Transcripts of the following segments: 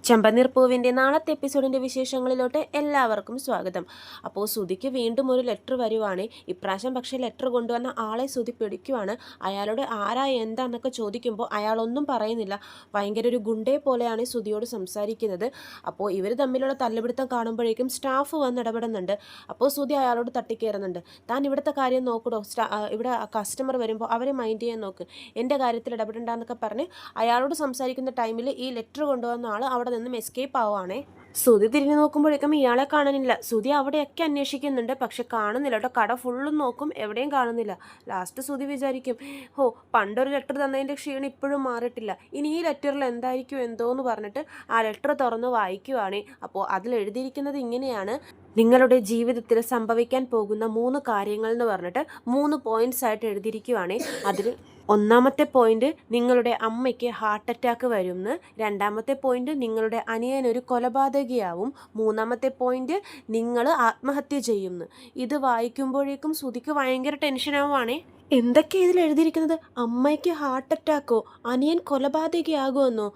ചെമ്പനീർ പൂവിൻ്റെ നാളത്തെ എപ്പിസോഡിൻ്റെ വിശേഷങ്ങളിലോട്ട് എല്ലാവർക്കും സ്വാഗതം. അപ്പോൾ സുധിക്ക് വീണ്ടും ഒരു ലെറ്റർ വരുവാണ്. ഇപ്രാവശ്യം പക്ഷേ ലെറ്റർ കൊണ്ടുവന്ന ആളെ സുധി പിടിക്കുവാണ്. അയാളോട് ആരാ എന്താന്നൊക്കെ ചോദിക്കുമ്പോൾ അയാളൊന്നും പറയുന്നില്ല. ഭയങ്കര ഒരു ഗുണ്ടയെ പോലെയാണ് സുധിയോട് സംസാരിക്കുന്നത്. അപ്പോൾ ഇവർ തമ്മിലുള്ള തല്ലുപിടുത്തം കാണുമ്പോഴേക്കും സ്റ്റാഫ് വന്ന് ഇടപെടുന്നുണ്ട്. അപ്പോൾ സുധി അയാളോട് തട്ടിക്കയറുന്നുണ്ട്. താൻ ഇവിടുത്തെ കാര്യം നോക്കടോ, ഇവിടെ കസ്റ്റമർ വരുമ്പോൾ അവരെ മൈൻഡ് ചെയ്യാൻ നോക്ക്, എൻ്റെ കാര്യത്തിൽ ഇടപെടണ്ടെന്നൊക്കെ പറഞ്ഞ് അയാളോട് സംസാരിക്കുന്ന ടൈമിൽ ഈ ലെറ്റർ കൊണ്ടുവന്ന ആൾ അവിടെ നിന്നും എസ്കേപ്പ് ആവുകയാണേ. സുധി തിരിഞ്ഞു നോക്കുമ്പോഴേക്കും ഇയാളെ കാണാനില്ല. സുധി അവിടെയൊക്കെ അന്വേഷിക്കുന്നുണ്ട്, പക്ഷെ കാണുന്നില്ല കേട്ടോ. കട ഫുള്ളും നോക്കും, എവിടെയും കാണുന്നില്ല. ലാസ്റ്റ് സുധി വിചാരിക്കും, പണ്ടൊരു ലെറ്റർ തന്നതിൻ്റെ ക്ഷീണം ഇപ്പോഴും മാറിയിട്ടില്ല, ഇനി ഈ ലെറ്ററിൽ എന്തായിരിക്കും എന്തോന്ന് പറഞ്ഞിട്ട് ആ ലെറ്റർ തുറന്ന് വായിക്കുവാണ്. അപ്പോൾ അതിൽ എഴുതിയിരിക്കുന്നത് ഇങ്ങനെയാണ്: നിങ്ങളുടെ ജീവിതത്തിൽ സംഭവിക്കാൻ പോകുന്ന 3 കാര്യങ്ങൾ എന്ന് പറഞ്ഞിട്ട് 3 പോയിന്റ്സ് ആയിട്ട് എഴുതിയിരിക്കുവാണ്. അതിൽ ഒന്നാമത്തെ പോയിന്റ്, നിങ്ങളുടെ അമ്മയ്ക്ക് ഹാർട്ട് അറ്റാക്ക് വരുമെന്ന്. രണ്ടാമത്തെ പോയിന്റ്, നിങ്ങളുടെ അനിയനൊരു കൊലപാതകയാവും. മൂന്നാമത്തെ പോയിന്റ്, നിങ്ങൾ ആത്മഹത്യ ചെയ്യുമെന്ന്. ഇത് വായിക്കുമ്പോഴേക്കും സുധിക്ക് ഭയങ്കര ടെൻഷനാവുകയാണേ. എന്തൊക്കെയാണ് ഇതിൽ എഴുതിയിരിക്കുന്നത്? അമ്മയ്ക്ക് ഹാർട്ട് അറ്റാക്കോ, അനിയൻ കൊലപാതകയാകുമെന്നോ?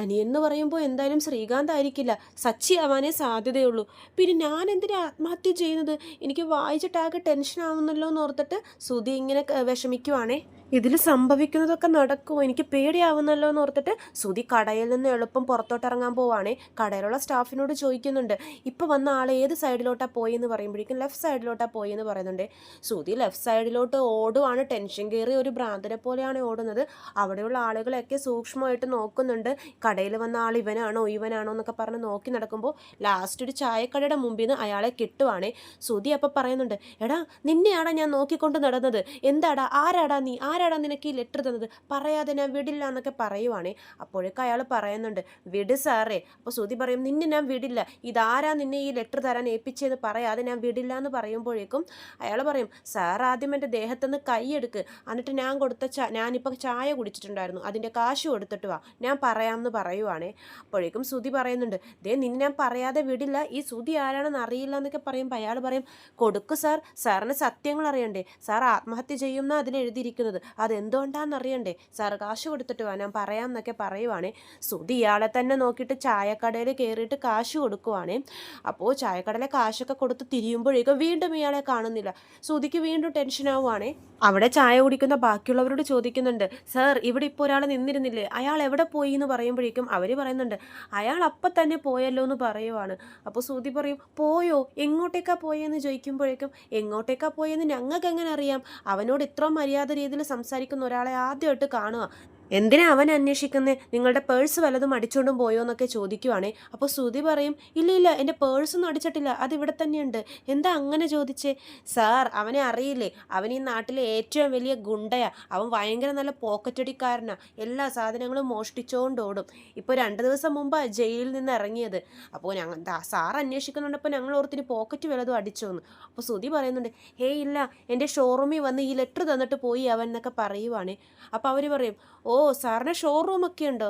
അനിയൻ എന്ന് പറയുമ്പോൾ എന്തായാലും ശ്രീകാന്ത് ആയിരിക്കില്ല, സച്ചി ആവാനേ സാധ്യതയുള്ളൂ. പിന്നെ ഞാൻ എന്തിനാ ആത്മഹത്യ ചെയ്യുന്നത്? എനിക്ക് വായിച്ചിട്ടാകെ ടെൻഷൻ ആവുന്നല്ലോ എന്ന് ഓർത്തിട്ട് സുധി ഇങ്ങനെ വിഷമിക്കുവാണേ. ഇതിൽ സംഭവിക്കുന്നതൊക്കെ നടക്കുമോ, എനിക്ക് പേടിയാവുന്നല്ലോ എന്ന് ഓർത്തിട്ട് സുധി കടയിൽ നിന്ന് എളുപ്പം പുറത്തോട്ടിറങ്ങാൻ പോവാണേ. കടയിലുള്ള സ്റ്റാഫിനോട് ചോദിക്കുന്നുണ്ട്, ഇപ്പോൾ വന്ന ആൾ ഏത് സൈഡിലോട്ടാണ് പോയെന്ന് പറയുമ്പോഴേക്കും ലെഫ്റ്റ് സൈഡിലോട്ടാണ് പോയെന്ന് പറയുന്നുണ്ട്. സുധി ലെഫ്റ്റ് സൈഡിലോട്ട് ഓടുവാണ്. ടെൻഷൻ കയറി ഒരു ഭ്രാന്തനെ പോലെയാണ് ഓടുന്നത്. അവിടെയുള്ള ആളുകളൊക്കെ സൂക്ഷ്മമായിട്ട് നോക്കുന്നുണ്ട്. കടയിൽ വന്ന ആൾ ഇവനാണോ എന്നൊക്കെ പറഞ്ഞ് നോക്കി നടക്കുമ്പോൾ ലാസ്റ്റ് ഒരു ചായക്കടയുടെ മുമ്പിൽ നിന്ന് അയാളെ കിട്ടുവാണേ. സുധി അപ്പം പറയുന്നുണ്ട്, എടാ നിന്നെയാടാ ഞാൻ നോക്കിക്കൊണ്ട് നടന്നത്, എന്താടാ, ആരാടാ നീ, ആരാടാ നിനക്ക് ഈ ലെറ്റർ തന്നത്, പറയാതെ ഞാൻ വിടില്ല എന്നൊക്കെ പറയുവാണേ. അപ്പോഴേക്കും അയാൾ പറയുന്നുണ്ട്, വിട് സാറേ. അപ്പോൾ സുധി പറയും, നിന്നെ ഞാൻ വിടില്ല, ഇതാരാ നിന്നെ ഈ ലെറ്റർ തരാൻ ഏൽപ്പിച്ചതെന്ന് പറയാതെ ഞാൻ വിടില്ല എന്ന് പറയുമ്പോഴേക്കും അയാൾ പറയും, സാർ ആദ്യം എൻ്റെ ദേഹത്തുനിന്ന് കൈയെടുക്ക്, എന്നിട്ട് ഞാൻ കൊടുത്ത ഞാനിപ്പോൾ ചായ കുടിച്ചിട്ടുണ്ടായിരുന്നു, അതിൻ്റെ കാശ് കൊടുത്തിട്ട് വാ, ഞാൻ പറയാമെന്ന് പറയുവാണേ. അപ്പോഴേക്കും സുധി പറയുന്നുണ്ട്, നിന്നെ ഞാൻ പറയാതെ വിടില്ല, ഈ സുധി ആരാണെന്ന് അറിയില്ല എന്നൊക്കെ പറയുമ്പോൾ അയാൾ പറയും, കൊടുക്കു സാർ, സാറിന് സത്യങ്ങൾ അറിയണ്ടേ, സാർ ആത്മഹത്യ ചെയ്യുമെന്ന് അതിലെഴുതിയിരിക്കുന്നത്, അതെന്തുകൊണ്ടാണെന്ന് അറിയണ്ടേ, സാർ കാശ് കൊടുത്തിട്ട് വാ, ഞാൻ പറയാം എന്നൊക്കെ പറയുവാണേ. സുധി ഇയാളെ തന്നെ നോക്കിയിട്ട് ചായക്കടയിൽ കയറിയിട്ട് കാശ് കൊടുക്കുവാണേ. അപ്പോൾ ചായക്കടയിലെ കാശൊക്കെ കൊടുത്ത് തിരിയുമ്പോഴേക്കും വീണ്ടും ഇയാളെ കാണുന്നില്ല. സുധിക്ക് വീണ്ടും ടെൻഷനാവുകയാണേ. അവിടെ ചായ കുടിക്കുന്ന ബാക്കിയുള്ളവരോട് ചോദിക്കുന്നുണ്ട്, സാർ ഇവിടെ ഇപ്പോൾ ഒരാൾ നിന്നിരുന്നില്ലേ, അയാൾ എവിടെ പോയി എന്ന് പറയുമ്പോഴേക്കും അവർ പറയുന്നുണ്ട്, അയാൾ അപ്പം തന്നെ പോയല്ലോ എന്ന് പറയുവാണ്. അപ്പോൾ സുധി പറയും, പോയോ, എങ്ങോട്ടേക്കാ പോയെന്ന് ചോദിക്കുമ്പോഴേക്കും, എങ്ങോട്ടേക്കാ പോയെന്ന് ഞങ്ങൾക്ക് എങ്ങനെ അറിയാം, അവനോട് ഇത്ര മര്യാദ രീതിയിൽ സംസാരിക്കുന്ന ഒരാളെ ആദ്യമായിട്ട് കാണുക, എന്തിനാ അവൻ അന്വേഷിക്കുന്നത്, നിങ്ങളുടെ പേഴ്സ് വല്ലതും അടിച്ചുകൊണ്ടും പോയോ എന്നൊക്കെ ചോദിക്കുവാണേ. അപ്പോൾ സുധി പറയും, ഇല്ല എൻ്റെ പേഴ്സൊന്നും അടിച്ചിട്ടില്ല, അതിവിടെ തന്നെയുണ്ട്. എന്താ അങ്ങനെ ചോദിച്ചേ? സാർ അവനെ അറിയില്ലേ, അവൻ ഈ നാട്ടിലെ ഏറ്റവും വലിയ ഗുണ്ടയാ, അവൻ ഭയങ്കര നല്ല പോക്കറ്റടിക്കാരനാ, എല്ലാ സാധനങ്ങളും മോഷ്ടിച്ചുകൊണ്ടോടും. ഇപ്പോൾ 2 ദിവസം മുമ്പാണ് ജയിലിൽ നിന്ന് ഇറങ്ങിയത്. അപ്പോൾ സാർ അന്വേഷിക്കുന്നുണ്ടപ്പോൾ ഞങ്ങൾ ഓർത്തിന് പോക്കറ്റ് വല്ലതും അടിച്ചോന്ന്. അപ്പോൾ സുധി പറയുന്നുണ്ട്, ഇല്ല, എൻ്റെ ഷോറൂമിൽ വന്ന് ഈ ലെറ്റർ തന്നിട്ട് പോയി അവൻ എന്നൊക്കെ പറയുവാണേ. അപ്പോൾ അവർ പറയും, സാറിന് ഷോറൂമൊക്കെ ഉണ്ടോ?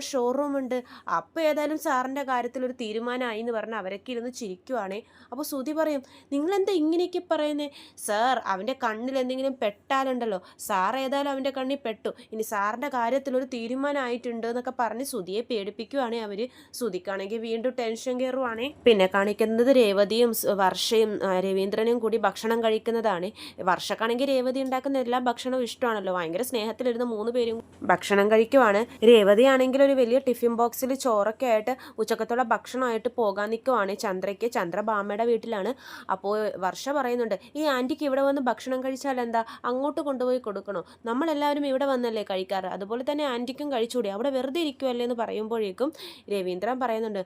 ഷോറൂം ഉണ്ട്. അപ്പോൾ ഏതായാലും സാറിൻ്റെ കാര്യത്തിലൊരു തീരുമാനമായി എന്ന് പറഞ്ഞ് അവരൊക്കെ ഇരുന്ന് ചിരിക്കുവാണേ. അപ്പോൾ സുധി പറയും, നിങ്ങളെന്താ ഇങ്ങനെയൊക്കെ പറയുന്നേ? സാർ അവൻ്റെ കണ്ണിൽ എന്തെങ്കിലും പെട്ടാലുണ്ടല്ലോ, സാർ ഏതായാലും അവൻ്റെ കണ്ണിൽ പെട്ടു, ഇനി സാറിൻ്റെ കാര്യത്തിലൊരു തീരുമാനമായിട്ടുണ്ട് എന്നൊക്കെ പറഞ്ഞ് സുധിയെ പേടിപ്പിക്കുവാണേ അവർ. സുധിക്കാണെങ്കിൽ വീണ്ടും ടെൻഷൻ കയറുവാണേ. പിന്നെ കാണിക്കുന്നത് രേവതിയും വർഷയും രവീന്ദ്രനും കൂടി ഭക്ഷണം കഴിക്കുന്നതാണ്. വർഷക്കാണെങ്കിൽ രേവതി ഉണ്ടാക്കുന്ന എല്ലാ ഭക്ഷണവും ഇഷ്ടമാണല്ലോ, ഭയങ്കര സ്നേഹത്തിലിരുന്ന് 3 പേരും ഭക്ഷണം കഴിക്കുവാണ്. രേവതി ആണെങ്കിൽ ഒരു വലിയ ടിഫിൻ ബോക്സിൽ ചോറൊക്കെ ആയിട്ട് ഉച്ചക്കത്തുള്ള ഭക്ഷണമായിട്ട് പോകാൻ നിൽക്കുവാണ് ചന്ദ്രയ്ക്ക്. ചന്ദ്ര ബാമ്മയുടെ വീട്ടിലാണ്. അപ്പോൾ വർഷ പറയുന്നുണ്ട്, ഈ ആൻറ്റിക്ക് ഇവിടെ വന്ന് ഭക്ഷണം കഴിച്ചാൽ എന്താ, അങ്ങോട്ട് കൊണ്ടുപോയി കൊടുക്കണോ, നമ്മളെല്ലാവരും ഇവിടെ വന്നല്ലേ കഴിക്കാറ്, അതുപോലെ തന്നെ ആൻറ്റിക്കും കഴിച്ചുകൂടി, അവിടെ വെറുതെ ഇരിക്കുമല്ലേ എന്ന് പറയുമ്പോഴേക്കും രവീന്ദ്രൻ പറയുന്നുണ്ട്,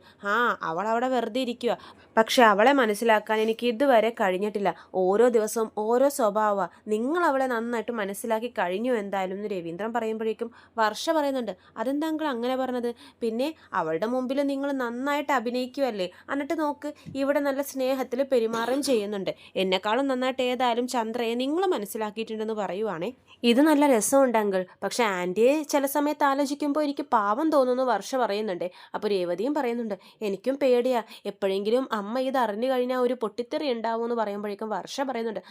അവൾ അവിടെ വെറുതെ ഇരിക്കുക, പക്ഷെ അവളെ മനസ്സിലാക്കാൻ എനിക്ക് ഇതുവരെ കഴിഞ്ഞിട്ടില്ല, ഓരോ ദിവസവും ഓരോ സ്വഭാവമാണ്, നിങ്ങൾ അവളെ നന്നായിട്ട് മനസ്സിലാക്കി കഴിഞ്ഞു എന്തായാലും എന്ന് രവീന്ദ്രൻ പറയുമ്പോഴേക്കും വർഷ പറയുന്നുണ്ട്, അതെന്താ അങ്കിൾ അങ്ങനെ പറഞ്ഞത്, പിന്നെ അവളുടെ മുമ്പിൽ നിങ്ങൾ നന്നായിട്ട് അഭിനയിക്കുമല്ലേ, എന്നിട്ട് നോക്ക് ഇവിടെ നല്ല സ്നേഹത്തിൽ പെരുമാറുകയും ചെയ്യുന്നുണ്ട്, എന്നെക്കാളും നന്നായിട്ട് ഏതായാലും ചന്ദ്രയെ നിങ്ങൾ മനസ്സിലാക്കിയിട്ടുണ്ടെന്ന് പറയുവാണേ. ഇത് നല്ല രസമുണ്ട് അങ്കിൾ, പക്ഷെ ആൻറ്റിയെ ചില സമയത്ത് ആലോചിക്കുമ്പോൾ എനിക്ക് പാവം തോന്നുന്നു വർഷ പറയുന്നുണ്ട്. അപ്പോൾ രേവതിയും പറയുന്നുണ്ട്, എനിക്കും പേടിയാ, എപ്പോഴെങ്കിലും അമ്മ ഇത് അറിഞ്ഞു കഴിഞ്ഞാൽ ഒരു പൊട്ടിത്തെറി ഉണ്ടാവും എന്ന് പറയുമ്പോഴേക്കും വർഷ പറയുന്നുണ്ട്,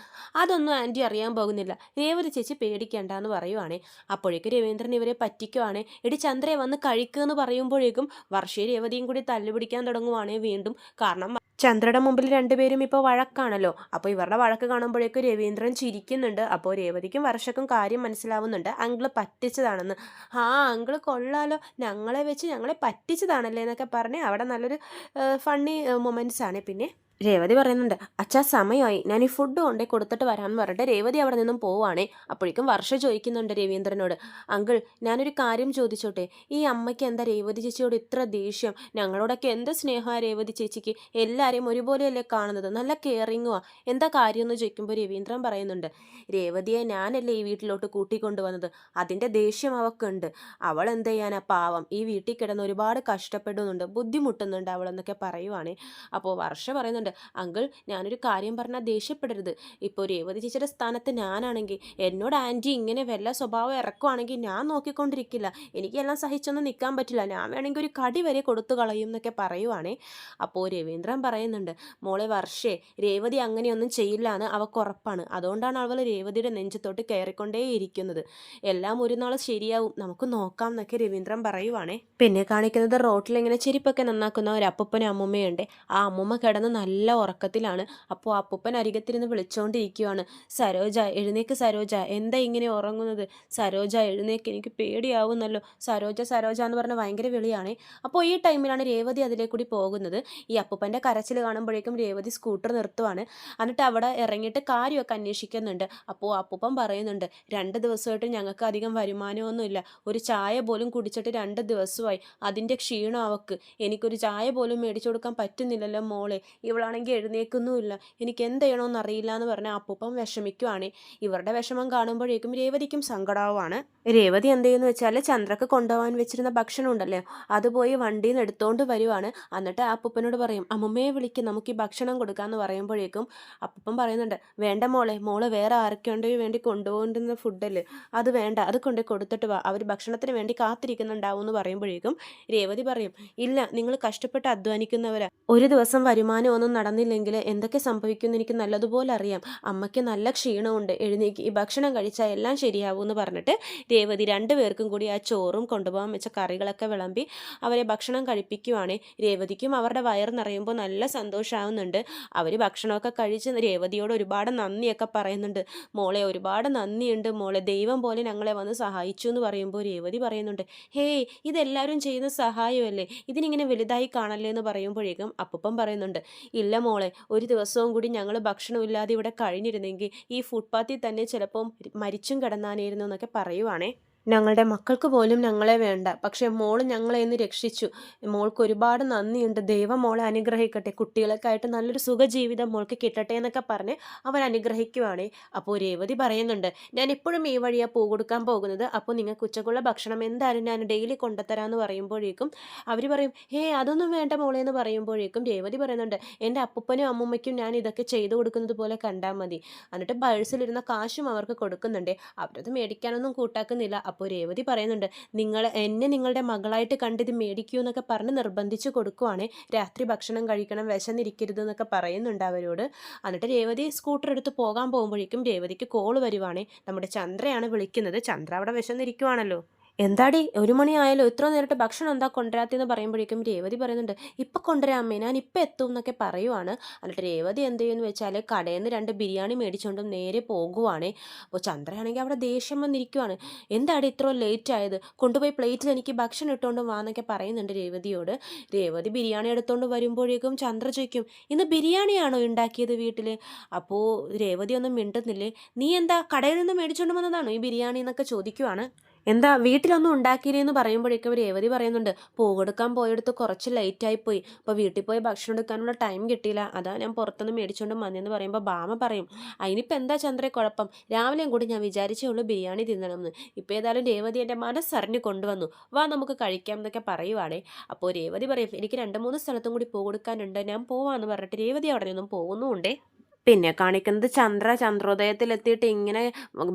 അതൊന്നും ആൻറ്റി അറിയാൻ പോകുന്നില്ല, രേവതി ചേച്ചി പേടിക്കേണ്ട എന്ന് പറയുവാണേ. അപ്പോഴേക്കും രവീന്ദ്രൻ രവീന്ദ്രൻ ഇവരെ പറ്റിക്കുവാണ്. എടി ചന്ദ്രയെ വന്ന് കഴിക്കുമെന്ന് പറയുമ്പോഴേക്കും വർഷയും രേവതിയും കൂടി തല്ലുപിടിക്കാൻ തുടങ്ങുവാണ് വീണ്ടും. കാരണം ചന്ദ്രയുടെ മുമ്പിൽ രണ്ടുപേരും ഇപ്പോൾ വഴക്കാണല്ലോ. അപ്പോൾ ഇവരുടെ വഴക്ക് കാണുമ്പോഴേക്കും രവീന്ദ്രൻ ചിരിക്കുന്നുണ്ട്. അപ്പോൾ രേവതിക്കും വർഷക്കും കാര്യം മനസ്സിലാവുന്നുണ്ട്, അങ്കിള് പറ്റിച്ചതാണെന്ന്. ആ അങ്കിള് കൊള്ളാലോ, ഞങ്ങളെ വെച്ച് ഞങ്ങളെ പറ്റിച്ചതാണല്ലേ എന്നൊക്കെ പറഞ്ഞ് അവിടെ നല്ലൊരു ഫണ്ണി മൊമെൻറ്റ്സ് ആണ്. പിന്നെ രേവതി പറയുന്നുണ്ട്, അച്ഛാ സമയമായി, ഞാൻ ഈ ഫുഡ് കൊണ്ടേ കൊടുത്തിട്ട് വരാമെന്ന് പറഞ്ഞിട്ട് രേവതി അവിടെ നിന്നും പോവുകയാണേ. അപ്പോഴേക്കും വർഷ ചോദിക്കുന്നുണ്ട് രവീന്ദ്രനോട്, അങ്കിൾ ഞാനൊരു കാര്യം ചോദിച്ചോട്ടെ, ഈ അമ്മയ്ക്ക് എന്താ രേവതി ചേച്ചിയോട് ഇത്ര ദേഷ്യം? ഞങ്ങളോടൊക്കെ എന്ത് സ്നേഹമാണ് രേവതി ചേച്ചിക്ക്, എല്ലാവരെയും ഒരുപോലെയല്ലേ കാണുന്നത്, നല്ല കെയറിങ്ങുവാ, എന്താ കാര്യം എന്ന് ചോദിക്കുമ്പോൾ രവീന്ദ്രൻ പറയുന്നുണ്ട്, രേവതിയെ ഞാനല്ലേ ഈ വീട്ടിലോട്ട് കൂട്ടിക്കൊണ്ടുവന്നത്, അതിൻ്റെ ദേഷ്യം അവൾക്കുണ്ട്. അവൾ എന്ത് ചെയ്യാനാ പാവം, ഈ വീട്ടിൽ കിടന്ന് ഒരുപാട് കഷ്ടപ്പെടുന്നുണ്ട്, ബുദ്ധിമുട്ടുന്നുണ്ട് അവളെന്നൊക്കെ പറയുവാണേ. അപ്പോൾ വർഷ പറയുന്നുണ്ട്, അങ്കിൾ ഞാനൊരു കാര്യം പറഞ്ഞാൽ ദേഷ്യപ്പെടരുത്, ഇപ്പോൾ രേവതി ചേച്ചിയുടെ സ്ഥാനത്ത് ഞാനാണെങ്കിൽ എന്നോട് ആൻറ്റി ഇങ്ങനെ വല്ല സ്വഭാവം ഇറക്കുവാണെങ്കിൽ ഞാൻ നോക്കിക്കൊണ്ടിരിക്കില്ല, എനിക്കെല്ലാം സഹിച്ചൊന്നും നിൽക്കാൻ പറ്റില്ല, ഞാൻ വേണമെങ്കിൽ ഒരു കടി വരെ കൊടുത്തു കളയും എന്നൊക്കെ പറയുവാണേ. അപ്പോൾ രവീന്ദ്രൻ പറയുന്നുണ്ട്, മോളെ വർഷേ, രേവതി അങ്ങനെയൊന്നും ചെയ്യില്ല എന്ന് അവൾക്ക് ഉറപ്പാണ്, അതുകൊണ്ടാണ് അവൾ രേവതിയുടെ നെഞ്ചത്തോട്ട് കയറിക്കൊണ്ടേയിരിക്കുന്നത്, എല്ലാം ഒരു നാൾ ശരിയാവും, നമുക്ക് നോക്കാം എന്നൊക്കെ രവീന്ദ്രൻ പറയുവാണേ. പിന്നെ കാണിക്കുന്നത് റോട്ടിൽ ഇങ്ങനെ ചെരുപ്പൊക്കെ നന്നാക്കുന്ന ഒരു അപ്പൂപ്പനും അമ്മൂമ്മയുണ്ട്. ആ അമ്മൂമ്മ കിടന്ന് നല്ല ഉറക്കത്തിലാണ്. അപ്പോൾ അപ്പൂപ്പൻ അരികത്തിരുന്ന് വിളിച്ചുകൊണ്ടിരിക്കുകയാണ്, സരോജ എഴുന്നേക്ക്, സരോജ എന്താ ഇങ്ങനെ ഉറങ്ങുന്നത്, സരോജ എഴുന്നേക്ക്, എനിക്ക് പേടിയാവുന്നല്ലോ, സരോജ സരോജ എന്ന് പറഞ്ഞ് ഭയങ്കര വിളിയാണ്. അപ്പോൾ ഈ ടൈമിലാണ് രേവതി അതിലേക്കൂടി പോകുന്നത്. ഈ അപ്പൂപ്പൻ്റെ കരച്ചിൽ കാണുമ്പോഴേക്കും രേവതി സ്കൂട്ടർ നിർത്തുവാണ്. എന്നിട്ട് അവിടെ ഇറങ്ങിയിട്ട് കാര്യമൊക്കെ അന്വേഷിക്കുന്നുണ്ട്. അപ്പോൾ അപ്പൂപ്പൻ പറയുന്നുണ്ട്, 2 ദിവസമായിട്ട് ഞങ്ങൾക്ക് അധികം വരുമാനമൊന്നുമില്ല, ഒരു ചായ പോലും കുടിച്ചിട്ട് 2 ദിവസമായി, അതിൻ്റെ ക്ഷീണം അവക്ക്, എനിക്കൊരു ചായ പോലും മേടിച്ചു കൊടുക്കാൻ പറ്റുന്നില്ലല്ലോ മോളെ, ഇവളാണെങ്കിൽ എഴുന്നേക്കുന്നുമില്ല, എനിക്ക് എന്ത് ചെയ്യണമെന്ന് അറിയില്ല എന്ന് പറഞ്ഞാൽ അപ്പൂപ്പൻ വിഷമിക്കുവാണ്. ഇവരുടെ വിഷമം കാണുമ്പോഴേക്കും രേവതിക്കും സങ്കടവുമാണ്. രേവതി എന്ത് ചെയ്യുന്നു വെച്ചാൽ ചന്ദ്രക്ക് കൊണ്ടുപോകാൻ വെച്ചിരുന്ന ഭക്ഷണം ഉണ്ടല്ലോ, അത് പോയി വണ്ടിയിൽ നിന്ന് എടുത്തോണ്ട് വരുവാണ്. എന്നിട്ട് ആ അപ്പൂപ്പനോട് പറയും, അമ്മമ്മയെ വിളിക്കും, നമുക്ക് ഈ ഭക്ഷണം കൊടുക്കാമെന്ന് പറയുമ്പോഴേക്കും അപ്പൂപ്പൻ പറയുന്നുണ്ട്, വേണ്ട മോളെ, മോള് വേറെ ആർക്കൊണ്ടോ വേണ്ടി കൊണ്ടുപോകുന്ന ഫുഡല്ലേ, അത് വേണ്ട, അത് കൊണ്ട് കൊടുത്തിട്ട് വാ, അവർ ഭക്ഷണത്തിന് വേണ്ടി കാത്തിരിക്കുന്നുണ്ടാവും എന്ന് പറയുമ്പോഴേക്കും രേവതി പറയും, ഇല്ല, നിങ്ങൾ കഷ്ടപ്പെട്ട് അധ്വാനിക്കുന്നവരാ, ഒരു ദിവസം വരുമാനമൊന്നും നടന്നില്ലെങ്കിൽ എന്തൊക്കെ സംഭവിക്കുമെന്ന് എനിക്ക് നല്ലതുപോലെ അറിയാം, അമ്മയ്ക്ക് നല്ല ക്ഷീണമുണ്ട്, എഴുന്നേക്ക്, ഈ ഭക്ഷണം കഴിച്ചാൽ എല്ലാം ശരിയാവും എന്ന് പറഞ്ഞിട്ട് രേവതി 2 പേർക്കും കൂടി ആ ചോറും കൊണ്ടുപോകാൻ വെച്ച കറികളൊക്കെ വിളമ്പി അവരെ ഭക്ഷണം കഴിപ്പിക്കുവാണ്. രേവതിക്കും അവരുടെ വയർ നിറയുമ്പോൾ നല്ല സന്തോഷമാവുന്നുണ്ട്. അവർ ഭക്ഷണമൊക്കെ കഴിച്ച് രേവതിയോട് ഒരുപാട് നന്ദിയൊക്കെ പറയുന്നുണ്ട്, മോളെ ഒരുപാട് നന്ദിയുണ്ട് മോളെ, ദൈവം പോലെ ഞങ്ങളെ വന്ന് സഹായിച്ചു എന്ന് പറയുമ്പോൾ രേവതി പറയുന്നുണ്ട്, ഹേയ് ഇതെല്ലാവരും ചെയ്യുന്ന സഹായമല്ലേ, ഇതിനിങ്ങനെ വലുതായി കാണല്ലേ എന്ന് പറയുമ്പോഴേക്കും അപ്പൂപ്പൻ പറയുന്നുണ്ട്, ഇല്ല മോളെ, ഒരു ദിവസവും കൂടി ഞങ്ങൾ ഭക്ഷണമില്ലാതെ ഇവിടെ കഴിഞ്ഞിരുന്നെങ്കിൽ ഈ ഫുട്പാത്തിൽ തന്നെ ചിലപ്പം മരിച്ചും കിടന്നാനായിരുന്നു എന്നൊക്കെ പറയുവാണേ. ഞങ്ങളുടെ മക്കൾക്ക് പോലും ഞങ്ങളെ വേണ്ട, പക്ഷേ മോള് ഞങ്ങളെ ഇന്ന് രക്ഷിച്ചു, മോൾക്ക് ഒരുപാട് നന്ദിയുണ്ട്, ദൈവം മോളെ അനുഗ്രഹിക്കട്ടെ, കുട്ടികളൊക്കെ ആയിട്ട് നല്ലൊരു സുഖജീവിതം മോൾക്ക് കിട്ടട്ടെ എന്നൊക്കെ പറഞ്ഞ് അവൻ അനുഗ്രഹിക്കുവാണേ. അപ്പോൾ രേവതി പറയുന്നുണ്ട്, ഞാൻ എപ്പോഴും ഈ വഴിയാണ് പൂ കൊടുക്കാൻ പോകുന്നത്, അപ്പോൾ നിങ്ങൾക്ക് ഉച്ചക്കുള്ള ഭക്ഷണം എന്തായാലും ഞാൻ ഡെയിലി കൊണ്ടുതരാമെന്ന് പറയുമ്പോഴേക്കും അവർ പറയും, അതൊന്നും വേണ്ട മോളെ എന്ന് പറയുമ്പോഴേക്കും രേവതി പറയുന്നുണ്ട്, എൻ്റെ അപ്പൂപ്പനും അമ്മൂമ്മയ്ക്കും ഞാൻ ഇതൊക്കെ ചെയ്തു കൊടുക്കുന്നത് പോലെ കണ്ടാൽ മതി. എന്നിട്ട് ബേഴ്സിലിരുന്ന കാശും അവർക്ക് കൊടുക്കുന്നുണ്ട്, അവരത് മേടിക്കാനൊന്നും കൂട്ടാക്കുന്നില്ല. അപ്പോൾ രേവതി പറയുന്നുണ്ട്, എന്നെ നിങ്ങളുടെ മകളായിട്ട് കണ്ടിത് മേടിക്കൂ എന്നൊക്കെ പറഞ്ഞ് നിർബന്ധിച്ച് കൊടുക്കുവാണ്. രാത്രി ഭക്ഷണം കഴിക്കണം, വിശന്നിരിക്കരുത് എന്നൊക്കെ പറയുന്നുണ്ട് അവരോട്. എന്നിട്ട് രേവതി സ്കൂട്ടർ എടുത്ത് പോകാൻ പോകുമ്പോഴേക്കും രേവതിക്ക് കോൾ വരുവാണ്. നമ്മുടെ ചന്ദ്രയാണ് വിളിക്കുന്നത്. ചന്ദ്ര അവിടെ വിശന്നിരിക്കുവാണല്ലോ. എന്താടി 1 മണിയായാലോ, ഇത്ര നേരിട്ട് ഭക്ഷണം എന്താ കൊണ്ടുവരാത്തെന്ന് പറയുമ്പോഴേക്കും രേവതി പറയുന്നുണ്ട്, ഇപ്പം കൊണ്ടുവരാം അമ്മേ, ഞാൻ ഇപ്പം എത്തും എന്നൊക്കെ പറയുവാണ്. എന്നിട്ട് രേവതി എന്ത് ചെയ്യുമെന്ന് വെച്ചാൽ കടയിൽ നിന്ന് 2 ബിരിയാണി മേടിച്ചുകൊണ്ടും നേരെ പോകുവാണേ. അപ്പോൾ ചന്ദ്രയാണെങ്കിൽ അവിടെ ദേഷ്യം വന്നിരിക്കുവാണ്, എന്താടി ഇത്ര ലേറ്റ് ആയത്, കൊണ്ടുപോയി പ്ലേറ്റിൽ എനിക്ക് ഭക്ഷണം ഇട്ടുകൊണ്ട് വാ എന്നൊക്കെ പറയുന്നുണ്ട് രേവതിയോട്. രേവതി ബിരിയാണി എടുത്തുകൊണ്ട് വരുമ്പോഴേക്കും ചന്ദ്ര ചോദിക്കും, ഇന്ന് ബിരിയാണിയാണോ ഉണ്ടാക്കിയത് വീട്ടിൽ? അപ്പോൾ രേവതി ഒന്നും മിണ്ടുന്നില്ലേ, നീ എന്താ കടയിൽ നിന്ന് മേടിച്ചുകൊണ്ട് വന്നതാണോ ഈ ബിരിയാണി എന്നൊക്കെ ചോദിക്കുവാണ്. എന്താ വീട്ടിലൊന്നും ഉണ്ടാക്കിയില്ലെന്ന് പറയുമ്പോഴേക്കും രേവതി പറയുന്നുണ്ട്, പൂ കൊടുക്കാൻ പോയെടുത്ത് കുറച്ച് ലേറ്റായിപ്പോയി, അപ്പോൾ വീട്ടിൽ പോയി ഭക്ഷണം എടുക്കാനുള്ള ടൈം കിട്ടിയില്ല, അതാ ഞാൻ പുറത്തുനിന്ന് മേടിച്ചുകൊണ്ട് വന്നെന്ന് പറയുമ്പോൾ ഭാമ പറയും, അതിനിപ്പോൾ എന്താ ചന്ദ്രേ കുഴപ്പം, രാവിലെയും കൂടി ഞാൻ വിചാരിച്ചേ ഉള്ളൂ ബിരിയാണി തിന്നണമെന്ന്, ഇപ്പോൾ ഏതായാലും രേവതി എൻ്റെ മനസ്സറിഞ്ഞ് കൊണ്ടുവന്നു, വാ നമുക്ക് കഴിക്കാം എന്നൊക്കെ പറയുവാണേ. അപ്പോൾ രേവതി പറയും, എനിക്ക് 2-3 സ്ഥലത്തും കൂടി പൂ കൊടുക്കാനുണ്ട്, ഞാൻ പോവാമെന്ന് പറഞ്ഞിട്ട് രേവതി അവിടെ നിന്നും പോകുന്നുമുണ്ടേ. പിന്നെ കാണിക്കുന്നത് ചന്ദ്രോദയത്തിലെത്തിയിട്ട് ഇങ്ങനെ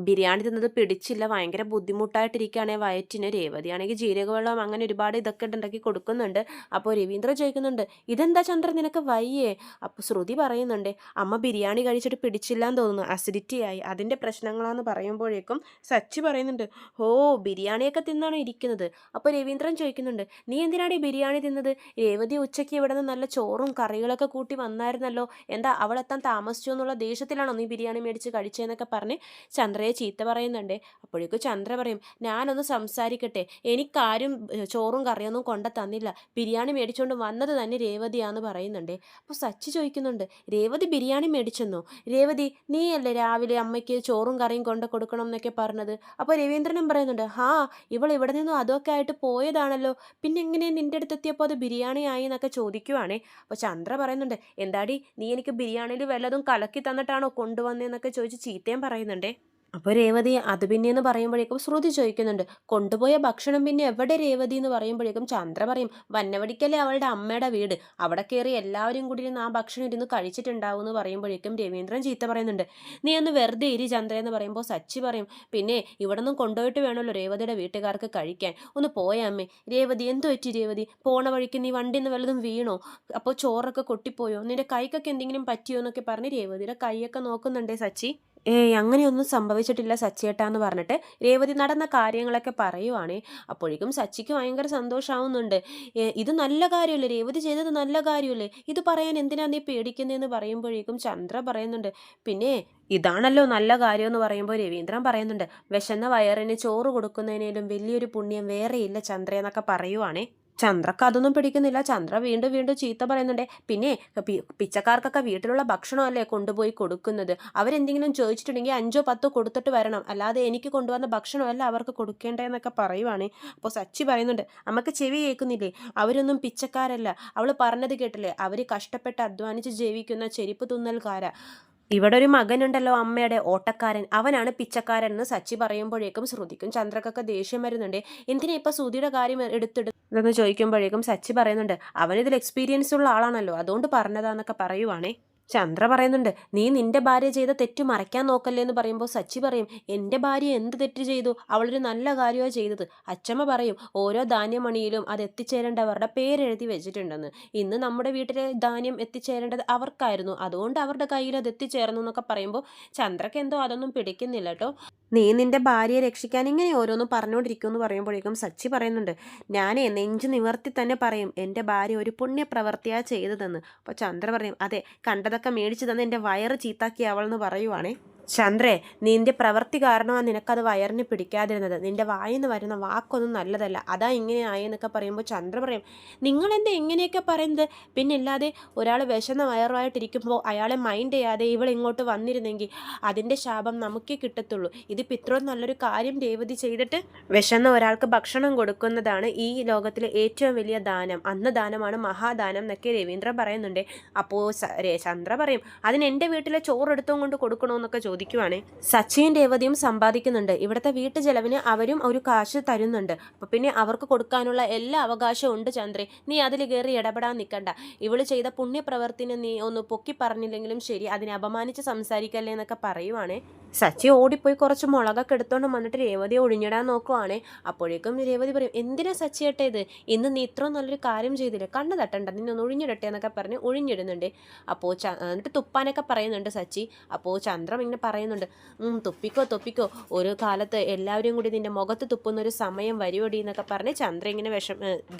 ബിരിയാണി തിന്നത് പിടിച്ചില്ല, ഭയങ്കര ബുദ്ധിമുട്ടായിട്ടിരിക്കുകയാണ് വയറ്റിന്. രേവതിയാണെങ്കിൽ ജീരകവെള്ളം അങ്ങനെ ഒരുപാട് ഇതൊക്കെ ഉണ്ടാക്കി കൊടുക്കുന്നുണ്ട്. അപ്പോൾ രവീന്ദ്രൻ ചോദിക്കുന്നുണ്ട്, ഇതെന്താ ചന്ദ്ര നിനക്ക് വയ്യേ? അപ്പോൾ ശ്രുതി പറയുന്നുണ്ട്, അമ്മ ബിരിയാണി കഴിച്ചിട്ട് പിടിച്ചില്ലാന്ന് തോന്നുന്നു, അസിഡിറ്റി ആയി, അതിൻ്റെ പ്രശ്നങ്ങളാന്ന് പറയുമ്പോഴേക്കും സച്ചി പറയുന്നുണ്ട്, ഓ ബിരിയാണിയൊക്കെ തിന്നാണ് ഇരിക്കുന്നത്. അപ്പോൾ രവീന്ദ്രൻ ചോദിക്കുന്നുണ്ട്, നീ എന്തിനാണ് ഈ ബിരിയാണി തിന്നത്? രേവതി ഉച്ചയ്ക്ക് ഇവിടെ നിന്ന് നല്ല ചോറും കറികളൊക്കെ കൂട്ടി വന്നായിരുന്നല്ലോ, എന്താ അവളെത്താൻ താമസിച്ചു എന്നുള്ള ദേഷ്യത്തിലാണോ നീ ബിരിയാണി മേടിച്ച് കഴിച്ചതെന്നൊക്കെ പറഞ്ഞ് ചന്ദ്രയെ ചീത്ത പറയുന്നുണ്ട്. അപ്പോഴേക്കും ചന്ദ്ര പറയും, ഞാനൊന്ന് സംസാരിക്കട്ടെ, എനിക്കാരും ചോറും കറിയൊന്നും കൊണ്ട തന്നില്ല, ബിരിയാണി മേടിച്ചുകൊണ്ട് വന്നത് തന്നെ രേവതിയാന്ന് പറയുന്നുണ്ട്. അപ്പോൾ സച്ചി ചോദിക്കുന്നുണ്ട്, രേവതി ബിരിയാണി മേടിച്ചെന്നോ? രേവതി നീയല്ലേ രാവിലെ അമ്മയ്ക്ക് ചോറും കറിയും കൊണ്ട് കൊടുക്കണം എന്നൊക്കെ പറഞ്ഞത്? അപ്പോൾ രവീന്ദ്രനും പറയുന്നുണ്ട്, ഹാ ഇവൾ ഇവിടെ നിന്നും അതൊക്കെ ആയിട്ട് പോയതാണല്ലോ, പിന്നെ എങ്ങനെ നിൻ്റെ അടുത്തെത്തിയപ്പോൾ അത് ബിരിയാണി ആയി എന്നൊക്കെ ചോദിക്കുവാണേ. അപ്പോൾ ചന്ദ്ര പറയുന്നുണ്ട്, എന്താടി നീ എനിക്ക് ബിരിയാണിയിൽ വല്ലതും കലക്കി തന്നിട്ടാണോ കൊണ്ടുവന്നതെന്നൊക്കെ ചോദിച്ച് ചീത്തയും പറയുന്നുണ്ടേ. അപ്പോൾ രേവതി അത് പിന്നെയെന്ന് പറയുമ്പോഴേക്കും ശ്രുതി ചോദിക്കുന്നുണ്ട്, കൊണ്ടുപോയ ഭക്ഷണം പിന്നെ എവിടെ രേവതി എന്ന് പറയുമ്പോഴേക്കും ചന്ദ്ര പറയും, വന്നവടിക്കല്ലേ അവളുടെ അമ്മയുടെ വീട്, അവിടെ കയറി എല്ലാവരും കൂടി ഇരുന്ന് ആ ഭക്ഷണം ഇരുന്ന് കഴിച്ചിട്ടുണ്ടാവും എന്ന് പറയുമ്പോഴേക്കും രവീന്ദ്രൻ ചീത്ത പറയുന്നുണ്ട്, നീ ഒന്ന് വെറുതെ ഇരി ചന്ദ്ര എന്ന് പറയുമ്പോൾ സച്ചി പറയും, പിന്നെ ഇവിടെ നിന്നും കൊണ്ടുപോയിട്ട് വേണമല്ലോ രേവതിയുടെ വീട്ടുകാർക്ക് കഴിക്കാൻ, ഒന്ന് പോയ അമ്മേ. രേവതി എന്തു പറ്റി രേവതി, പോണ വഴിക്ക് നീ വണ്ടിയിൽ നിന്ന് വല്ലതും വീണോ? അപ്പോൾ ചോറൊക്കെ കൊട്ടിപ്പോയോ? നിന്റെ കൈക്കൊക്കെ എന്തെങ്കിലും പറ്റിയോ എന്നൊക്കെ പറഞ്ഞ് രേവതിയുടെ കൈയൊക്കെ നോക്കുന്നുണ്ടേ സച്ചി. ഏയ് അങ്ങനെയൊന്നും സംഭവിച്ചിട്ടില്ല സച്ചിയേട്ടാന്ന് പറഞ്ഞിട്ട് രേവതി നടന്ന കാര്യങ്ങളൊക്കെ പറയുവാണേ. അപ്പോഴേക്കും സച്ചിക്ക് ഭയങ്കര സന്തോഷമാവുന്നുണ്ട്. ഇത് നല്ല കാര്യമല്ലേ, രേവതി ചെയ്തത് നല്ല കാര്യമല്ലേ, ഇത് പറയാൻ എന്തിനാ നീ പേടിക്കുന്നതെന്ന് പറയുമ്പോഴേക്കും ചന്ദ്ര പറയുന്നുണ്ട്, പിന്നെ ഇതാണല്ലോ നല്ല കാര്യം എന്ന് പറയുമ്പോൾ രവീന്ദ്രൻ പറയുന്നുണ്ട്, വിശന്ന വയറിന് ചോറ് കൊടുക്കുന്നതിനേലും വലിയൊരു പുണ്യം വേറെയില്ല ചന്ദ്ര എന്നൊക്കെ പറയുവാണേ. ചന്ദ്രക്ക് അതൊന്നും പിടിക്കുന്നില്ല. ചന്ദ്ര വീണ്ടും വീണ്ടും ചീത്ത പറയുന്നുണ്ട്, പിന്നെ പിച്ചക്കാർക്കൊക്കെ വീട്ടിലുള്ള ഭക്ഷണമല്ലേ കൊണ്ടുപോയി കൊടുക്കുന്നത്, അവരെന്തെങ്കിലും ചോദിച്ചിട്ടുണ്ടെങ്കിൽ 5-10 കൊടുത്തിട്ട് വരണം, അല്ലാതെ എനിക്ക് കൊണ്ടുവന്ന ഭക്ഷണമല്ല അവർക്ക് കൊടുക്കേണ്ടതെന്നൊക്കെ പറയുവാണ്. അപ്പോൾ സച്ചി പറയുന്നുണ്ട്, നമുക്ക് ചെവി കേൾക്കുന്നില്ലേ, അവരൊന്നും പിച്ചക്കാരല്ല, അവൾ പറഞ്ഞത് കേട്ടില്ലേ, അവർ കഷ്ടപ്പെട്ട് അധ്വാനിച്ച് ജീവിക്കുന്ന ചെരുപ്പ് തുന്നൽക്കാരാ, ഇവിടെ ഒരു മകനുണ്ടല്ലോ അമ്മയുടെ ഓട്ടക്കാരൻ, അവനാണ് പിച്ചക്കാരൻ എന്ന് സച്ചി പറയുമ്പോഴേക്കും ശ്രുതിക്കും ചന്ദ്രക്കൊക്കെ ദേഷ്യം വരുന്നുണ്ട്. എന്തിനാ ഇപ്പം ശ്രുതിയുടെ കാര്യം ഇതെന്ന് ചോദിക്കുമ്പോഴേക്കും സച്ചി പറയുന്നുണ്ട്, അവനിതിൽ എക്സ്പീരിയൻസ് ഉള്ള ആളാണല്ലോ അതുകൊണ്ട് പറഞ്ഞതാന്നൊക്കെ പറയുവാണേ. ചന്ദ്ര പറയുന്നുണ്ട്, നീ നിന്റെ ഭാര്യ ചെയ്ത തെറ്റ് മറയ്ക്കാൻ നോക്കല്ലേ എന്ന് പറയുമ്പോൾ സച്ചി പറയും, എൻ്റെ ഭാര്യ എന്ത് തെറ്റ് ചെയ്തു, അവളൊരു നല്ല കാര്യമാണ് ചെയ്തത്. അച്ചമ്മ പറയും, ഓരോ ധാന്യമണിയിലും അത് എത്തിച്ചേരേണ്ടവരുടെ പേരെഴുതി വെച്ചിട്ടുണ്ടെന്ന്, ഇന്ന് നമ്മുടെ വീട്ടിലെ ധാന്യം എത്തിച്ചേരേണ്ടത് അവർക്കായിരുന്നു, അതുകൊണ്ട് അവരുടെ കയ്യിൽ അത് എത്തിച്ചേർന്നു എന്നൊക്കെ പറയുമ്പോൾ ചന്ദ്രക്ക് എന്തോ അതൊന്നും പിടിക്കുന്നില്ല കേട്ടോ. നീ നിന്റെ ഭാര്യയെ രക്ഷിക്കാൻ ഇങ്ങനെ ഓരോന്നും പറഞ്ഞുകൊണ്ടിരിക്കുമെന്ന് പറയുമ്പോഴേക്കും സച്ചി പറയുന്നുണ്ട്, ഞാനേ നെഞ്ചു നിവർത്തി തന്നെ പറയും എൻ്റെ ഭാര്യ ഒരു പുണ്യപ്രവർത്തിയാണ് ചെയ്തതെന്ന്. അപ്പോൾ ചന്ദ്ര പറയും, അതെ കണ്ടതൊക്കെ മേടിച്ചു തന്നെ എൻ്റെ വയറ് ചീത്താക്കി അവളെന്ന് പറയുവാണേ. ചന്ദ്രേ, നിന്റെ പ്രവൃത്തി കാരണമാണ് നിനക്കത് വയറിന് പിടിക്കാതിരുന്നത്, നിന്റെ വായിന്ന് വരുന്ന വാക്കൊന്നും നല്ലതല്ല, അതാ ഇങ്ങനെ ആയെന്നൊക്കെ പറയുമ്പോൾ ചന്ദ്ര പറയും, നിങ്ങളെന്താ ഇങ്ങനെയൊക്കെ പറയുന്നത്, പിന്നെ ഇല്ലാതെ ഒരാൾ വിശന്ന വയറുമായിട്ടിരിക്കുമ്പോൾ അയാളെ മൈൻഡ് ചെയ്യാതെ ഇവൾ ഇങ്ങോട്ട് വന്നിരുന്നെങ്കിൽ അതിൻ്റെ ശാപം നമുക്കേ കിട്ടത്തുള്ളൂ, ഇതിപ്പോൾ ഇത്രയും നല്ലൊരു കാര്യം രേവതി ചെയ്തിട്ട് വിശന്ന ഒരാൾക്ക് ഭക്ഷണം കൊടുക്കുന്നതാണ് ഈ ലോകത്തിലെ ഏറ്റവും വലിയ ദാനം, അന്നദാനമാണ് മഹാദാനം എന്നൊക്കെ രവീന്ദ്രൻ പറയുന്നുണ്ട്. അപ്പോൾ ചന്ദ്ര പറയും, അതിന് എൻ്റെ വീട്ടിലെ ചോറെടുത്തും കൊണ്ട് കൊടുക്കണമെന്നൊക്കെ ചോദിക്കുവാണ്. സച്ചിയും രേവതിയും സമ്പാദിക്കുന്നുണ്ട്, ഇവിടുത്തെ വീട്ടു ചെലവിന് അവരും ഒരു കാശ് തരുന്നുണ്ട്, അപ്പോൾ പിന്നെ അവർക്ക് കൊടുക്കാനുള്ള എല്ലാ അവകാശവും ഉണ്ട് ചന്ദ്രേ, നീ അതിൽ കയറി ഇടപെടാൻ നിൽക്കണ്ട, ഇവള് ചെയ്ത പുണ്യപ്രവർത്തിനെ നീ ഒന്ന് പൊക്കി പറഞ്ഞില്ലെങ്കിലും ശരി, അതിനെ അപമാനിച്ച് സംസാരിക്കല്ലേ എന്നൊക്കെ പറയുവാണ്. സച്ചി ഓടിപ്പോയി കുറച്ച് മുളകൊക്കെ എടുത്തോണ്ട് വന്നിട്ട് രേവതിയെ ഒഴിഞ്ഞിടാൻ നോക്കുവാണ്. അപ്പോഴേക്കും രേവതി പറയും, എന്തിനാ സച്ചിയേട്ട ഇത്, ഇന്ന് നീ ഇത്ര നല്ലൊരു കാര്യം ചെയ്തില്ലേ, കണ്ണ് തട്ടണ്ട, നിന്നൊന്ന് ഒഴിഞ്ഞിടട്ടെ എന്നൊക്കെ പറഞ്ഞ് ഒഴിഞ്ഞിടുന്നുണ്ട്. അപ്പോൾ എന്നിട്ട് തുപ്പാനൊക്കെ പറയുന്നുണ്ട് സച്ചി. അപ്പോൾ ചന്ദ്രം ഇങ്ങനെ പറയുന്നുണ്ട്, തുപ്പിക്കോ, ഒരു കാലത്ത് എല്ലാവരും കൂടി നിന്റെ മുഖത്ത് തുപ്പുന്നൊരു സമയം വരുവടി എന്നൊക്കെ പറഞ്ഞ് ചന്ദ്ര ഇങ്ങനെ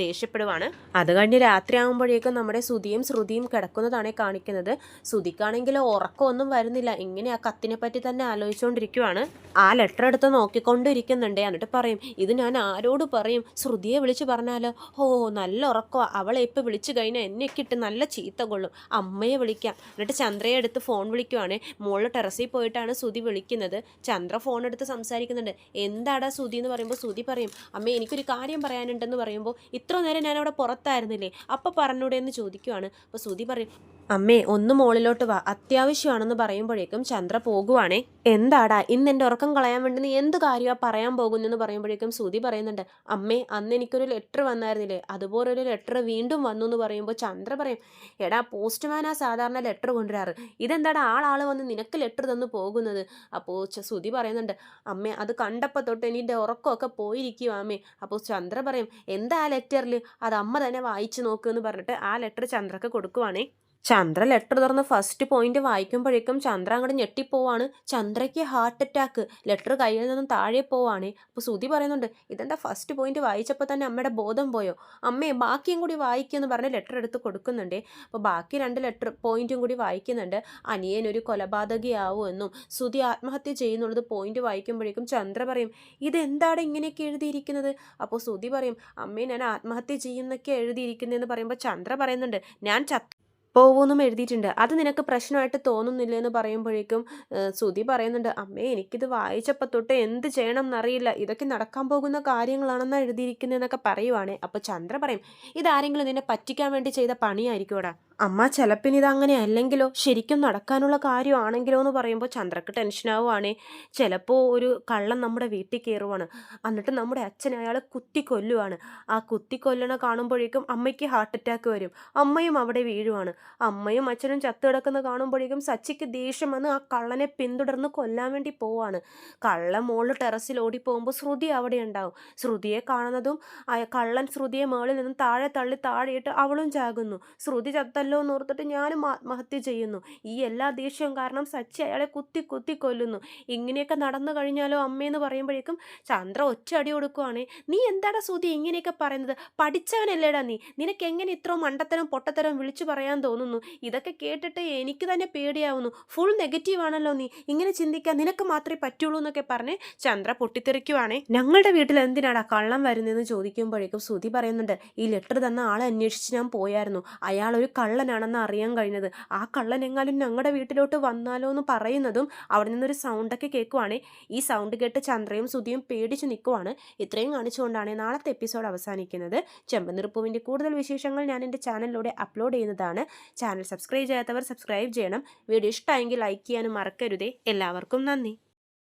ദേഷ്യപ്പെടുവാണ്. അത് കഴിഞ്ഞ് രാത്രി ആകുമ്പോഴേക്കും നമ്മുടെ ശ്രുതിയും കിടക്കുന്നതാണ് കാണിക്കുന്നത്. ശ്രുതിക്കാണെങ്കിൽ ഉറക്കമൊന്നും വരുന്നില്ല, ഇങ്ങനെ ആ കത്തിനെ പറ്റി തന്നെ ആലോചിച്ചുകൊണ്ടിരിക്കുവാണ്. ആ ലെറ്റർ എടുത്ത് നോക്കിക്കൊണ്ടിരിക്കുന്നുണ്ട്. എന്നിട്ട് പറയും, ഇത് ഞാൻ ആരോട് പറയും, ശ്രുതിയെ വിളിച്ച് പറഞ്ഞാലോ, ഓ നല്ല ഉറക്കമാണ്, അവളെ ഇപ്പം വിളിച്ചു കഴിഞ്ഞാൽ എന്നെയൊക്കെ ഇട്ട് നല്ല ചീത്ത കൊള്ളും, അമ്മയെ വിളിക്കാം. എന്നിട്ട് ചന്ദ്രയെ എടുത്ത് ഫോൺ വിളിക്കുവാണ്. മുകളിൽ ടെറസിൽ പോയിട്ടാണ് ശ്രുതി വിളിക്കുന്നത്. ചന്ദ്ര ഫോൺ എടുത്ത് സംസാരിക്കുന്നുണ്ട്. എന്താടാ ശ്രുതി എന്ന് പറയുമ്പോൾ ശ്രുതി പറയും, അമ്മേ എനിക്കൊരു കാര്യം പറയാനുണ്ടെന്ന് പറയുമ്പോൾ, ഇത്ര നേരം ഞാൻ അവിടെ പുറത്തായിരുന്നില്ലേ, അപ്പം പറഞ്ഞൂടെ എന്ന് ചോദിക്കുവാണ്. അപ്പോൾ ശ്രുതി പറയും, അമ്മേ ഒന്ന് മോളിലോട്ട് വാ, അത്യാവശ്യമാണെന്ന് പറയുമ്പോഴേക്കും ചന്ദ്ര പോകുവാണേ. എന്താടാ ഇന്ന് എൻ്റെ ഉറക്കം കളയാൻ വേണ്ടി നീ എന്ത് കാര്യമാണ് പറയാൻ പോകുന്നെന്ന് പറയുമ്പോഴേക്കും ശ്രുതി പറയുന്നുണ്ട്, അമ്മേ അന്ന് എനിക്കൊരു ലെറ്റർ വന്നായിരുന്നില്ലേ, അതുപോലൊരു ലെറ്റർ വീണ്ടും വന്നു എന്ന് പറയുമ്പോൾ ചന്ദ്ര പറയും, എടാ പോസ്റ്റ്മാനാ സാധാരണ ലെറ്റർ കൊണ്ടുവരാറ്, ഇതെന്താടാ ആളാൾ വന്ന് നിനക്ക് ലെറ്റർ തന്നു പോകുന്നത്. അപ്പോൾ ശ്രുതി പറയുന്നുണ്ട്, അമ്മേ അത് കണ്ടപ്പോൾ തൊട്ട് എൻ്റെ ഉറക്കമൊക്കെ പോയിരിക്കുക അമ്മേ. അപ്പോൾ ചന്ദ്ര പറയും, എന്താ ആ ലെറ്ററിൽ, അത് അമ്മ തന്നെ വായിച്ചു നോക്കുമെന്ന് പറഞ്ഞിട്ട് ആ ലെറ്റർ ചന്ദ്രക്ക് കൊടുക്കുവാണേ. ചന്ദ്ര ലെറ്റർ തുറന്ന് ഫസ്റ്റ് പോയിന്റ് വായിക്കുമ്പോഴേക്കും ചന്ദ്ര അങ്ങോട്ട് ഞെട്ടിപ്പോവാണ്. ചന്ദ്രയ്ക്ക് ഹാർട്ട് അറ്റാക്ക്, ലെറ്റർ കയ്യിൽ നിന്നും താഴെ പോവാണ്. അപ്പോൾ ശ്രുതി പറയുന്നുണ്ട്, ഇതെന്താ ഫസ്റ്റ് പോയിന്റ് വായിച്ചപ്പോൾ തന്നെ അമ്മയുടെ ബോധം പോയോ, അമ്മയെ ബാക്കിയും കൂടി വായിക്കുമെന്ന് പറഞ്ഞ് ലെറ്റർ എടുത്ത് കൊടുക്കുന്നുണ്ട്. അപ്പോൾ ബാക്കി 2 ലെറ്റർ പോയിന്റും കൂടി വായിക്കുന്നുണ്ട്. അനിയൻ ഒരു കൊലപാതകയാവുമെന്നും ശ്രുതി ആത്മഹത്യ ചെയ്യുന്നുള്ളത് പോയിന്റ് വായിക്കുമ്പോഴേക്കും ചന്ദ്ര പറയും, ഇതെന്താണ് ഇങ്ങനെയൊക്കെ എഴുതിയിരിക്കുന്നത്. അപ്പോൾ ശ്രുതി പറയും, അമ്മയെ ഞാൻ ആത്മഹത്യ ചെയ്യുന്നൊക്കെ എഴുതിയിരിക്കുന്നതെന്ന് പറയുമ്പോൾ ചന്ദ്ര പറയുന്നുണ്ട്, ഞാൻ പോവൂന്നും എഴുതിയിട്ടുണ്ട്, അത് നിനക്ക് പ്രശ്നമായിട്ട് തോന്നുന്നില്ല എന്ന് പറയുമ്പോഴേക്കും ശ്രുതി പറയുന്നുണ്ട്, അമ്മേ എനിക്കിത് വായിച്ചപ്പോൾ തൊട്ട് എന്ത് ചെയ്യണം എന്നറിയില്ല, ഇതൊക്കെ നടക്കാൻ പോകുന്ന കാര്യങ്ങളാണെന്നാണ് എഴുതിയിരിക്കുന്നതെന്നൊക്കെ പറയുവാണേ. അപ്പോൾ ചന്ദ്ര പറയും, ഇതാരെങ്കിലും നിന്നെ പറ്റിക്കാൻ വേണ്ടി ചെയ്ത പണിയായിരിക്കുമോടാ അമ്മ, ചിലപ്പിന് ഇതങ്ങനെ അല്ലെങ്കിലോ, ശരിക്കും നടക്കാനുള്ള കാര്യമാണെങ്കിലോ എന്ന് പറയുമ്പോൾ ചന്ദ്രക്ക് ടെൻഷനാവുകയാണേ. ചിലപ്പോൾ ഒരു കള്ളൻ നമ്മുടെ വീട്ടിൽ കയറുവാണ്, എന്നിട്ട് നമ്മുടെ അച്ഛൻ അയാളെ കുത്തിക്കൊല്ലുവാണ്. ആ കുത്തിക്കൊല്ലണ കാണുമ്പോഴേക്കും അമ്മയ്ക്ക് ഹാർട്ട് അറ്റാക്ക് വരും, അമ്മയും അവിടെ വീഴുവാണ്. അമ്മയും അച്ഛനും ചത്തു കിടക്കുന്ന കാണുമ്പോഴേക്കും സച്ചിക്ക് ദേഷ്യം വന്ന് ആ കള്ളനെ പിന്തുടർന്ന് കൊല്ലാൻ വേണ്ടി പോവാണ്. കള്ളൻ മോള് ടെറസിൽ ഓടിപ്പോകുമ്പോൾ ശ്രുതി അവിടെ ഉണ്ടാവും. ശ്രുതിയെ കാണുന്നതും കള്ളൻ ശ്രുതിയെ മേളിൽ നിന്നും താഴെ തള്ളി താഴെയിട്ട് അവളും ചാകുന്നു. ശ്രുതി ചത്തല്ലോ എന്നോർത്തിട്ട് ഞാനും ആത്മഹത്യ ചെയ്യുന്നു. ഈ എല്ലാ ദേഷ്യവും കാരണം സച്ചി അയാളെ കുത്തി കുത്തി കൊല്ലുന്നു. ഇങ്ങനെയൊക്കെ നടന്നു കഴിഞ്ഞാലോ അമ്മയെന്ന് പറയുമ്പോഴേക്കും ചന്ദ്ര ഒറ്റ അടി കൊടുക്കുവാണേ. നീ എന്താടാ ശ്രുതി ഇങ്ങനെയൊക്കെ പറയുന്നത്, പഠിച്ചവനല്ലേടാ നീ, നിനക്ക് എങ്ങനെ ഇത്ര മണ്ടത്തരം പൊട്ടത്തരം വിളിച്ചു പറയാൻ തോന്നുന്നു. ഇതൊക്കെ കേട്ടിട്ട് എനിക്ക് തന്നെ പേടിയാവുന്നു, ഫുൾ നെഗറ്റീവ് ആണല്ലോ നീ, ഇങ്ങനെ ചിന്തിക്കാൻ നിനക്ക് മാത്രമേ പറ്റുള്ളൂ എന്നൊക്കെ പറഞ്ഞ് ചന്ദ്ര പൊട്ടിത്തെറിക്കുവാണേ. ഞങ്ങളുടെ വീട്ടിൽ എന്തിനാടാ കള്ളം വരുന്നതെന്ന് ചോദിക്കുമ്പോഴേക്കും ശ്രുതി പറയുന്നുണ്ട്, ഈ ലെറ്റർ തന്ന ആളെ അന്വേഷിച്ച് ഞാൻ പോയായിരുന്നു, അയാൾ ഒരു കള്ളനാണെന്ന് അറിയാൻ കഴിഞ്ഞത്, ആ കള്ളൻ എങ്ങാനും ഞങ്ങളുടെ വീട്ടിലോട്ട് വന്നാലോ എന്ന് പറയുന്നതും അവിടെ നിന്നൊരു സൗണ്ടൊക്കെ കേൾക്കുവാണേ. ഈ സൗണ്ട് കേട്ട് ചന്ദ്രയും ശ്രുതിയും പേടിച്ച് നിൽക്കുവാണ്. ഇത്രയും കാണിച്ചുകൊണ്ടാണ് നാളത്തെ എപ്പിസോഡ് അവസാനിക്കുന്നത്. ചെമ്പനീർപ്പൂവിൻ്റെ കൂടുതൽ വിശേഷങ്ങൾ ഞാൻ എൻ്റെ ചാനലിലൂടെ അപ്ലോഡ് ചെയ്യുന്നതാണ്. ചാനൽ സബ്സ്ക്രൈബ് ചെയ്യാത്തവർ സബ്സ്ക്രൈബ് ചെയ്യണം. വീഡിയോ ഇഷ്ടമായെങ്കിൽ ലൈക്ക് ചെയ്യാനും മറക്കരുതേ. എല്ലാവർക്കും നന്ദി.